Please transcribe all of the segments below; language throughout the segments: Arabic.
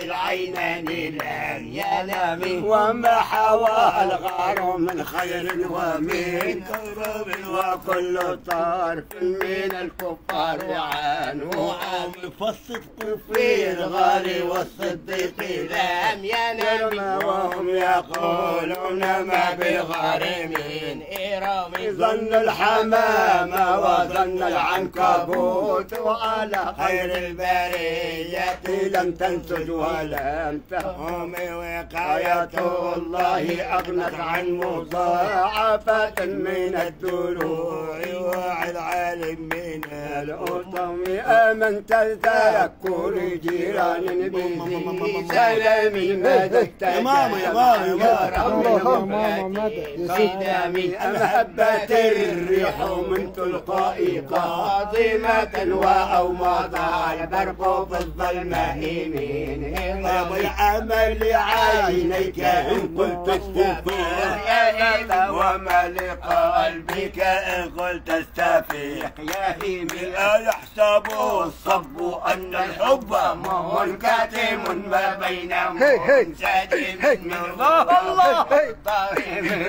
العينين لم ينام وما حوى الغار من خير ومن كرم وكل طرف من الكفار عنه عام فالصدق في الغار والصديق لم ينام وهم يقولون ما بالغار من إرام ظن الحمام وظن العنكبوت وعلى خير البرية لم تنسج ولم تهم وقاية الله أغنت عن مضاعفة من الدروع وعن عالم من الأطم أمن تذكر جيران به سلام مددت يا ماما يا ماما قدامي أمهبت الريح من تلقاء قاضمة وأومض البرق في الظلماء من العمل عينيك إن قلت استفيق وما لقلبك إن قلت استفيق يا هيمي أيحسب الصب أن الحب منكتم ما بين منسجم من الله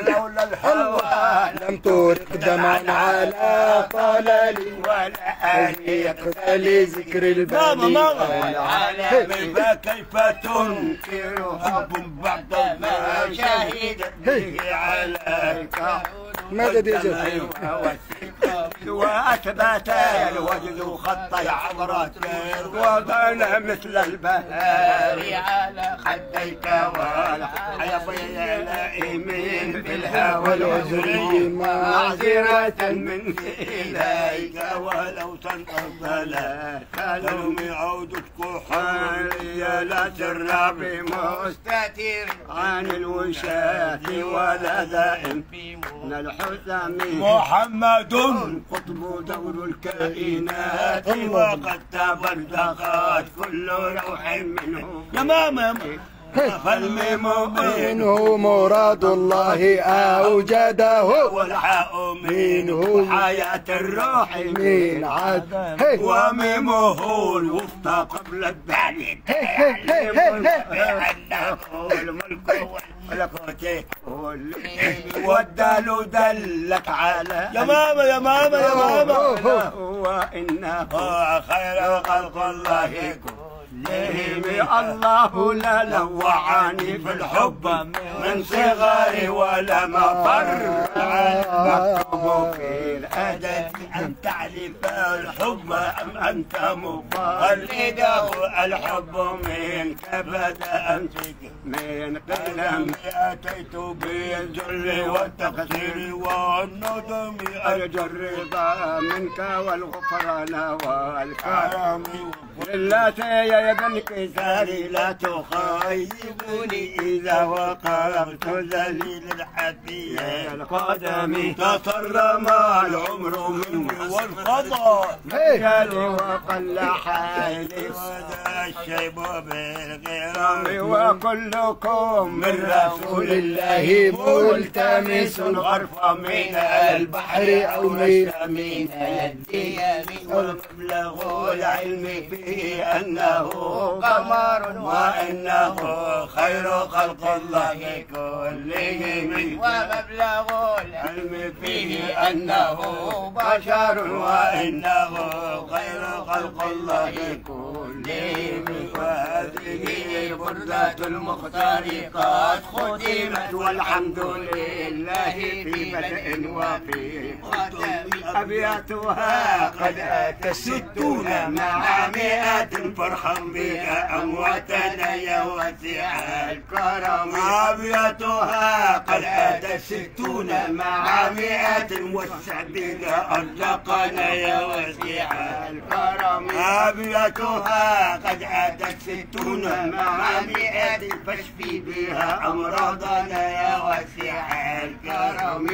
لولا الهوى لم تورق دمعا على طلالي ولا أنيق لذكر البني العالم فكيف تنكر حب بعد ما شهدت به عليك مدد يا جد وأثبت الوجد خط العبرات وبنى مثل البهار على خديك والحيطي لائمين بالهوى العذري معذرة مني إليك ولو تنقض كلامي عودك كحولي لا سر بمستتر عن الوشاة ولا دائم من الحزم محمد قطب دور الكائنات وقد تبردقت كل روح منه يا ماما منه مراد الله أوجده والحاء منه حياة الروح من عد وميمه الوسطى قبل الدال بأنه الملك والملكوت والدال دلت على يا ماما يا ماما يا ماما وإنه خير خلق الله الله لا لوعني في الحب من صغري ولا مفر مكتوب في الأدب أن تعرف الحب أم أنت مقلده الحب منك بدأ من قلم أتيت بالذل والتقصير والندم أرجو الرضا منك والغفران والكرم لله يا ابن كساري لا تخيبني إذا وقفت ذليل الحبيب القدم تصرم العمر مني والفضاء رجالي وقل حالي وذا الشيب بالغرام وكلكم من رسول الله ملتمس غرفة من البحر أو من يدي ومبلغ العلم فيه أنه قمر وإنه خير خلق الله كلهم ومبلغ العلم فيه أنه بشر وإنه خير خلق الله كلهم وهذه بردة المختار قد ختمت والحمد لله في بدء وفي ختم أبياتها قد أتت 60 مع 100 فرحا بها أمواتنا يا واسع الكرم أبياتها قد أتت 60 مع 100 وسع بها أرزقنا يا واسع الكرم أبياتها قد أتت 60 مع عامئة فاشفي بها أمراضنا يا واسع الكرم.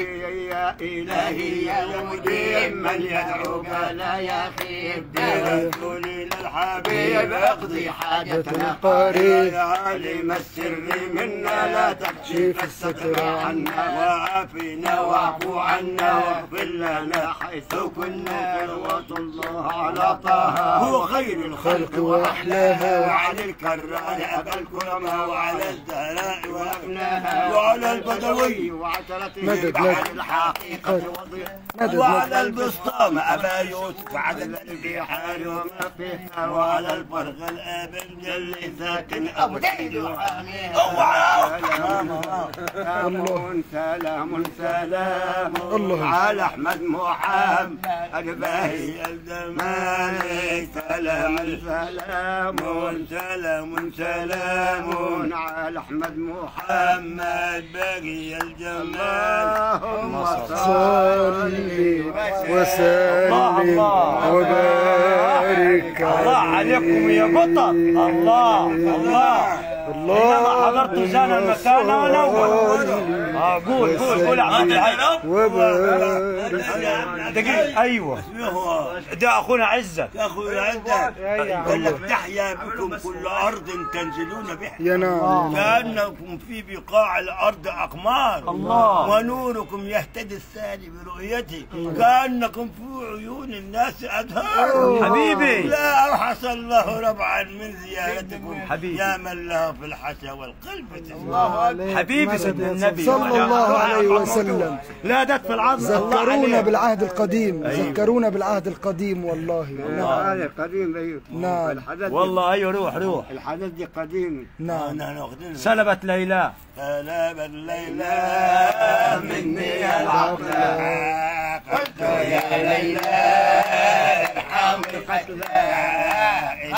يا إلهي يا مديم من يدعوك لا يخيب برسول الحبيب اقضي حاجتنا قريب. يا عالم السر منا لا تكشف الستر عنا وعافنا واعفو عنا واغفر لنا حيث كنا. صلوات الله على طه هو خير الخلق واحلاها وعلى الكرار ابا الكرماء وعلى الزهراء وابناها وعلى البدوي وعترته بحر الحقيقه وعلى البسطام ابا يوسف وعلى البحار وما فيها وعلى الفرغ الاب الجل ساكن ابو سيد سلام سلام سلام على احمد محمد الباهي الزمان. سلام سلام سلام سلام على احمد محمد باقي الجمال. اللهم صل وسلم وبارك الله عليكم يا بطل. الله الله الله حضرت زان المكان الاول. قول عبد الحي دقيقة. ايوه ده اخونا عزت. اخونا عزت يقول لك تحيا بكم كل ارض تنزلون بها يا نعم كانكم في بقاع الارض اقمار. الله ونوركم يهتدي الثاني برؤيته كانكم في عيون الناس ازهار. حبيبي لا اوحش الله ربعا من زيارتكم حبيبي يا من له في الحشا والقلب. الله حبيبي سيدنا النبي صلى الله عليه وسلم. لا دك في العظم. ذكرونا بالعهد القديم. ذكرونا بالعهد القديم والله. هذا قديم. ايوه نعم والله. ايوه روح الحدث دي قديم. نعم سلبت ليلى سلبت ليلى مني العقل قلت يا ليلى ارحم قتلى إن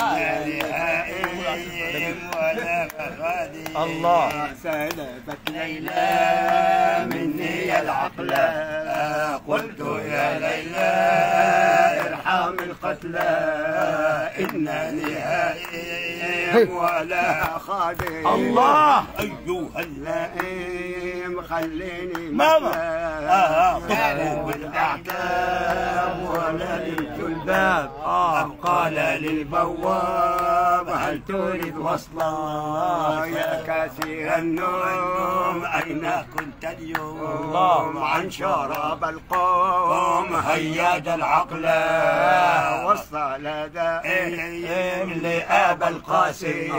لهائم ولا مخادي. الله سلبت ليلى مني العقل قلت يا ليلى ارحم القتلى إن لهائم ولا خادم. الله أيها اللئيم خليني ماما طفوا بالأعتاب ولا لمت الباب. قال للبواب هل تريد وصلا يا كثير النوم أين كنت اليوم عن شراب القوم هياد العقل وصل دائم لأبا القاسم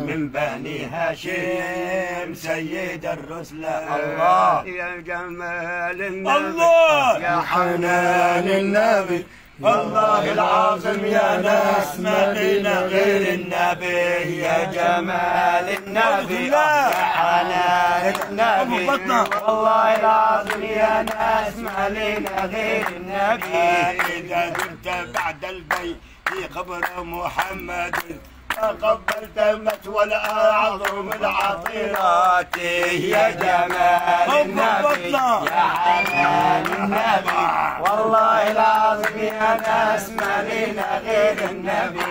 من بني هاشم سيد الرسل. الله يا جمال النبي الله يا حنان النبي والله العظيم يا ناس ما لنا غير النبي. يا جمال النبي يا حنان النبي والله العظيم يا ناس ما لنا غير النبي. إذا كنت بعد البيت في قبر محمد قبلت مثوى أعظم العطيرات. يا جمال النبي يا حنان النبي والله العظيم يا ناس ما لنا غير النبي.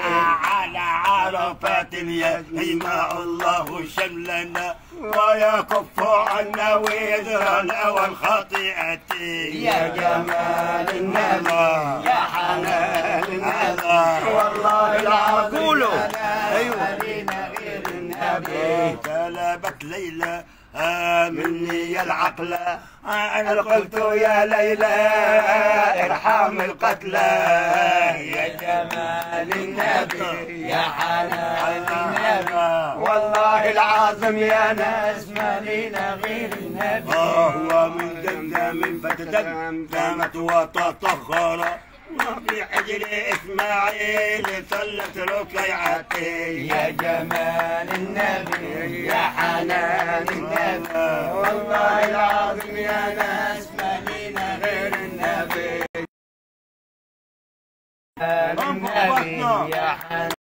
على عرفات يهيما الله شملنا ويكف عنا وزرنا والخطيئة. يا جمال النبي يا حنان النبي والله العظيم قولوا ايوه غير النبي. سلبت ليلى مني العقل انا قلت يا ليلى ارحم القتلى. يا جمال النبي يا حنان النبي والله العظيم يا ناس ما لينا غير النبي. هو من دم فتدمت وتطهر وفي حجر اسماعيل صلت ركيعتي. يا جمال النبي يا حنان النبي والله العظيم يا ناس ما لينا غير النبي. النبي يا حنان